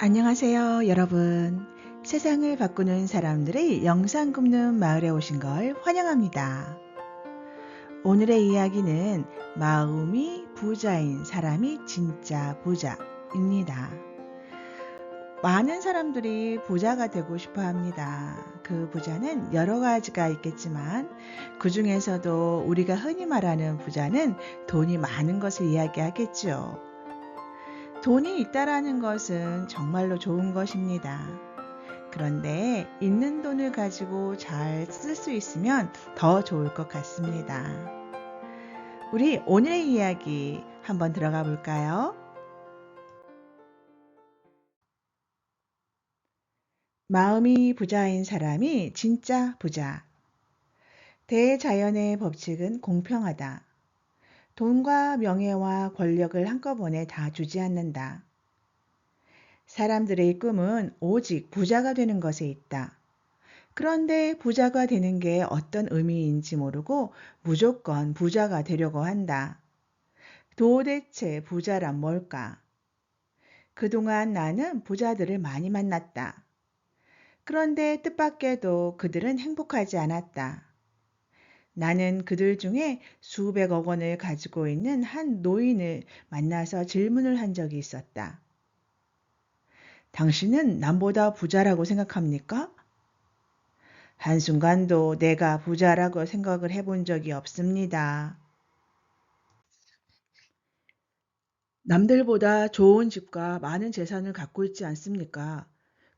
안녕하세요, 여러분. 세상을 바꾸는 사람들의 영상 굽는 마을에 오신 걸 환영합니다. 오늘의 이야기는 마음이 부자인 사람이 진짜 부자입니다. 많은 사람들이 부자가 되고 싶어 합니다. 그 부자는 여러 가지가 있겠지만 그 중에서도 우리가 흔히 말하는 부자는 돈이 많은 것을 이야기하겠죠. 돈이 있다라는 것은 정말로 좋은 것입니다. 그런데 있는 돈을 가지고 잘 쓸 수 있으면 더 좋을 것 같습니다. 우리 오늘의 이야기 한번 들어가 볼까요? 마음이 부자인 사람이 진짜 부자. 대자연의 법칙은 공평하다. 돈과 명예와 권력을 한꺼번에 다 주지 않는다. 사람들의 꿈은 오직 부자가 되는 것에 있다. 그런데 부자가 되는 게 어떤 의미인지 모르고 무조건 부자가 되려고 한다. 도대체 부자란 뭘까? 그동안 나는 부자들을 많이 만났다. 그런데 뜻밖에도 그들은 행복하지 않았다. 나는 그들 중에 수백억 원을 가지고 있는 한 노인을 만나서 질문을 한 적이 있었다. 당신은 남보다 부자라고 생각합니까? 한순간도 내가 부자라고 생각을 해본 적이 없습니다. 남들보다 좋은 집과 많은 재산을 갖고 있지 않습니까?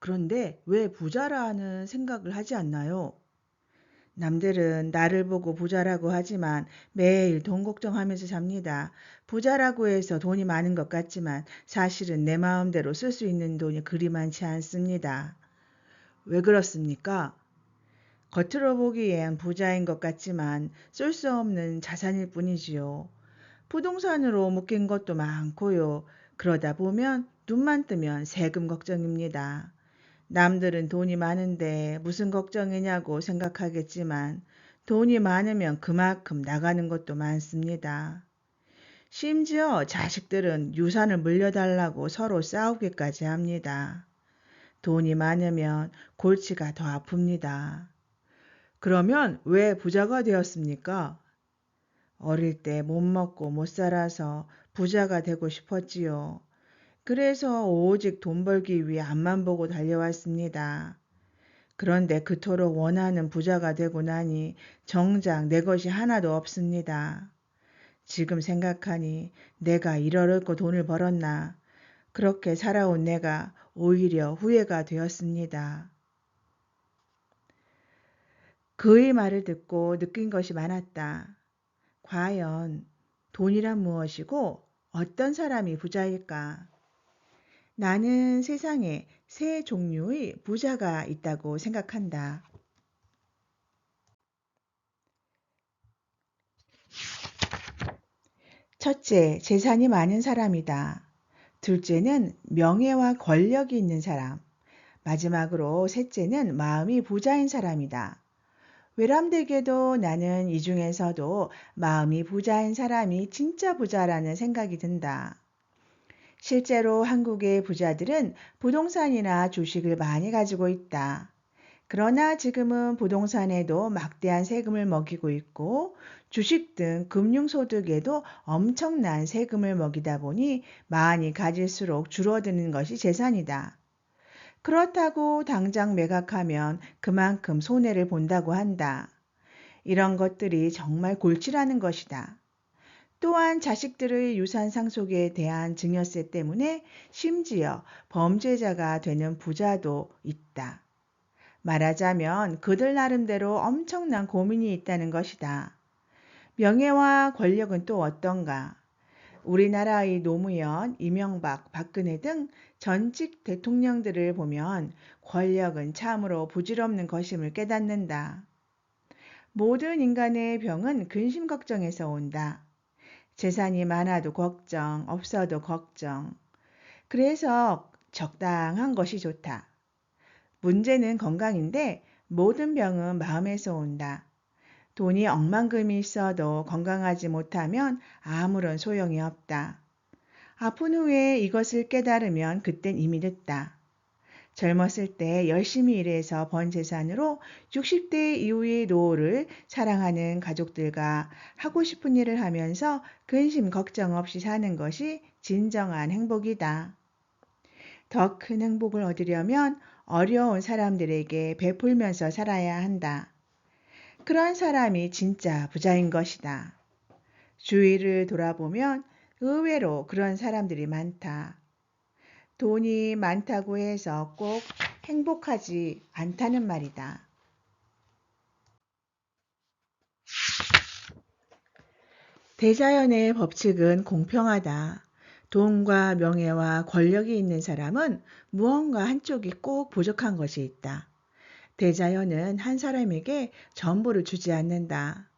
그런데 왜 부자라는 생각을 하지 않나요? 남들은 나를 보고 부자라고 하지만 매일 돈 걱정하면서 삽니다. 부자라고 해서 돈이 많은 것 같지만 사실은 내 마음대로 쓸 수 있는 돈이 그리 많지 않습니다. 왜 그렇습니까? 겉으로 보기엔 부자인 것 같지만 쓸 수 없는 자산일 뿐이지요. 부동산으로 묶인 것도 많고요. 그러다 보면 눈만 뜨면 세금 걱정입니다. 남들은 돈이 많은데 무슨 걱정이냐고 생각하겠지만 돈이 많으면 그만큼 나가는 것도 많습니다. 심지어 자식들은 유산을 물려달라고 서로 싸우기까지 합니다. 돈이 많으면 골치가 더 아픕니다. 그러면 왜 부자가 되었습니까? 어릴 때 못 먹고 못 살아서 부자가 되고 싶었지요. 그래서 오직 돈 벌기 위해 앞만 보고 달려왔습니다. 그런데 그토록 원하는 부자가 되고 나니 정작 내 것이 하나도 없습니다. 지금 생각하니 내가 이러려고 돈을 벌었나. 그렇게 살아온 내가 오히려 후회가 되었습니다. 그의 말을 듣고 느낀 것이 많았다. 과연 돈이란 무엇이고 어떤 사람이 부자일까? 나는 세상에 세 종류의 부자가 있다고 생각한다. 첫째, 재산이 많은 사람이다. 둘째는 명예와 권력이 있는 사람. 마지막으로 셋째는 마음이 부자인 사람이다. 외람되게도 나는 이 중에서도 마음이 부자인 사람이 진짜 부자라는 생각이 든다. 실제로 한국의 부자들은 부동산이나 주식을 많이 가지고 있다. 그러나 지금은 부동산에도 막대한 세금을 먹이고 있고 주식 등 금융소득에도 엄청난 세금을 먹이다 보니 많이 가질수록 줄어드는 것이 재산이다. 그렇다고 당장 매각하면 그만큼 손해를 본다고 한다. 이런 것들이 정말 골치라는 것이다. 또한 자식들의 유산 상속에 대한 증여세 때문에 심지어 범죄자가 되는 부자도 있다. 말하자면 그들 나름대로 엄청난 고민이 있다는 것이다. 명예와 권력은 또 어떤가? 우리나라의 노무현, 이명박, 박근혜 등 전직 대통령들을 보면 권력은 참으로 부질없는 것임을 깨닫는다. 모든 인간의 병은 근심 걱정에서 온다. 재산이 많아도 걱정, 없어도 걱정. 그래서 적당한 것이 좋다. 문제는 건강인데 모든 병은 마음에서 온다. 돈이 억만금이 있어도 건강하지 못하면 아무런 소용이 없다. 아픈 후에 이것을 깨달으면 그땐 이미 늦다. 젊었을 때 열심히 일해서 번 재산으로 60대 이후의 노후를 사랑하는 가족들과 하고 싶은 일을 하면서 근심 걱정 없이 사는 것이 진정한 행복이다. 더 큰 행복을 얻으려면 어려운 사람들에게 베풀면서 살아야 한다. 그런 사람이 진짜 부자인 것이다. 주위를 돌아보면 의외로 그런 사람들이 많다. 돈이 많다고 해서 꼭 행복하지 않다는 말이다. 대자연의 법칙은 공평하다. 돈과 명예와 권력이 있는 사람은 무언가 한쪽이 꼭 부족한 것이 있다. 대자연은 한 사람에게 전부를 주지 않는다.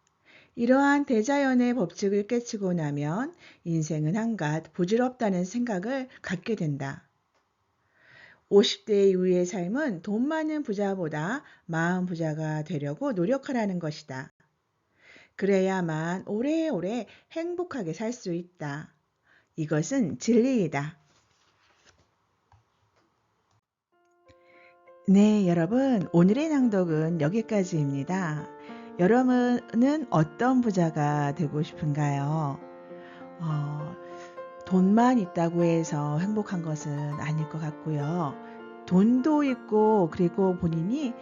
이러한 대자연의 법칙을 깨치고 나면 인생은 한갓 부질없다는 생각을 갖게 된다. 50대 이후의 삶은 돈 많은 부자보다 마음 부자가 되려고 노력하라는 것이다. 그래야만 오래오래 행복하게 살 수 있다. 이것은 진리이다. 네, 여러분, 오늘의 낭독은 여기까지입니다. 여러분은 어떤 부자가 되고 싶은가요? 어, 돈만 있다고 해서 행복한 것은 아닐 것 같고요. 돈도 있고 그리고 본인이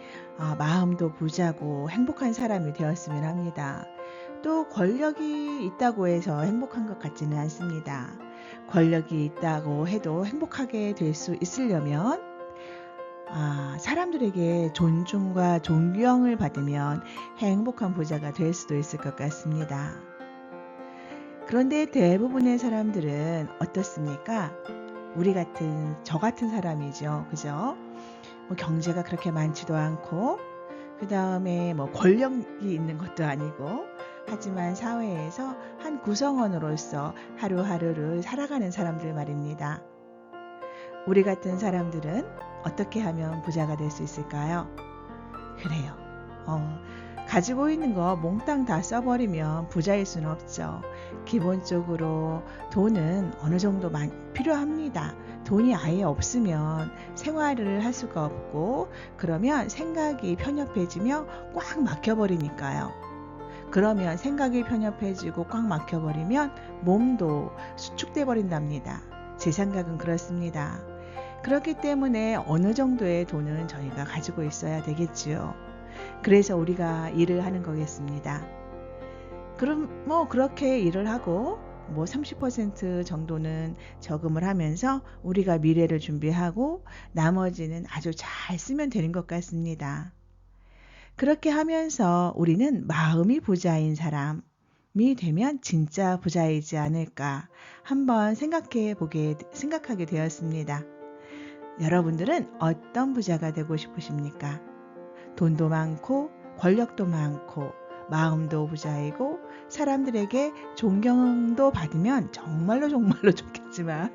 마음도 부자고 행복한 사람이 되었으면 합니다. 또 권력이 있다고 해서 행복한 것 같지는 않습니다. 권력이 있다고 해도 행복하게 될 수 있으려면 사람들에게 존중과 존경을 받으면 행복한 부자가 될 수도 있을 것 같습니다. 그런데 대부분의 사람들은 어떻습니까? 저 같은 사람이죠. 그죠? 경제가 그렇게 많지도 않고, 그 다음에 권력이 있는 것도 아니고, 하지만 사회에서 한 구성원으로서 하루하루를 살아가는 사람들 말입니다. 우리 같은 사람들은 어떻게 하면 부자가 될 수 있을까요? 그래요. 가지고 있는 거 몽땅 다 써버리면 부자일 수는 없죠. 기본적으로 돈은 어느 정도 필요합니다. 돈이 아예 없으면 생활을 할 수가 없고 그러면 생각이 편협해지며 꽉 막혀버리니까요. 그러면 생각이 편협해지고 꽉 막혀버리면 몸도 수축돼 버린답니다. 제 생각은 그렇습니다. 그렇기 때문에 어느 정도의 돈은 저희가 가지고 있어야 되겠지요. 그래서 우리가 일을 하는 거겠습니다. 그럼 그렇게 일을 하고 30% 정도는 저금을 하면서 우리가 미래를 준비하고 나머지는 아주 잘 쓰면 되는 것 같습니다. 그렇게 하면서 우리는 마음이 부자인 사람이 되면 진짜 부자이지 않을까 한번 생각하게 되었습니다. 여러분들은 어떤 부자가 되고 싶으십니까? 돈도 많고 권력도 많고 마음도 부자이고 사람들에게 존경도 받으면 정말로 좋겠지만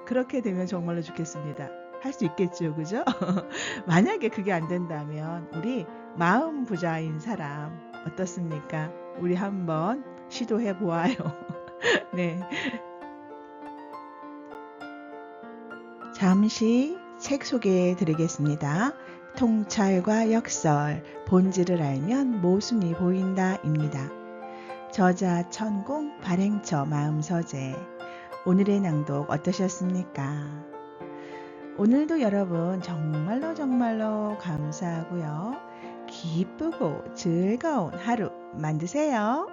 그렇게 되면 정말로 좋겠습니다. 할 수 있겠죠, 그죠? 만약에 그게 안 된다면 우리 마음 부자인 사람 어떻습니까? 우리 한번 시도해 보아요. 네. 잠시 책 소개해 드리겠습니다. 통찰과 역설, 본질을 알면 모순이 보인다입니다. 저자 천공, 발행처 마음서재. 오늘의 낭독 어떠셨습니까? 오늘도 여러분 정말로 감사하고요. 기쁘고 즐거운 하루 만드세요.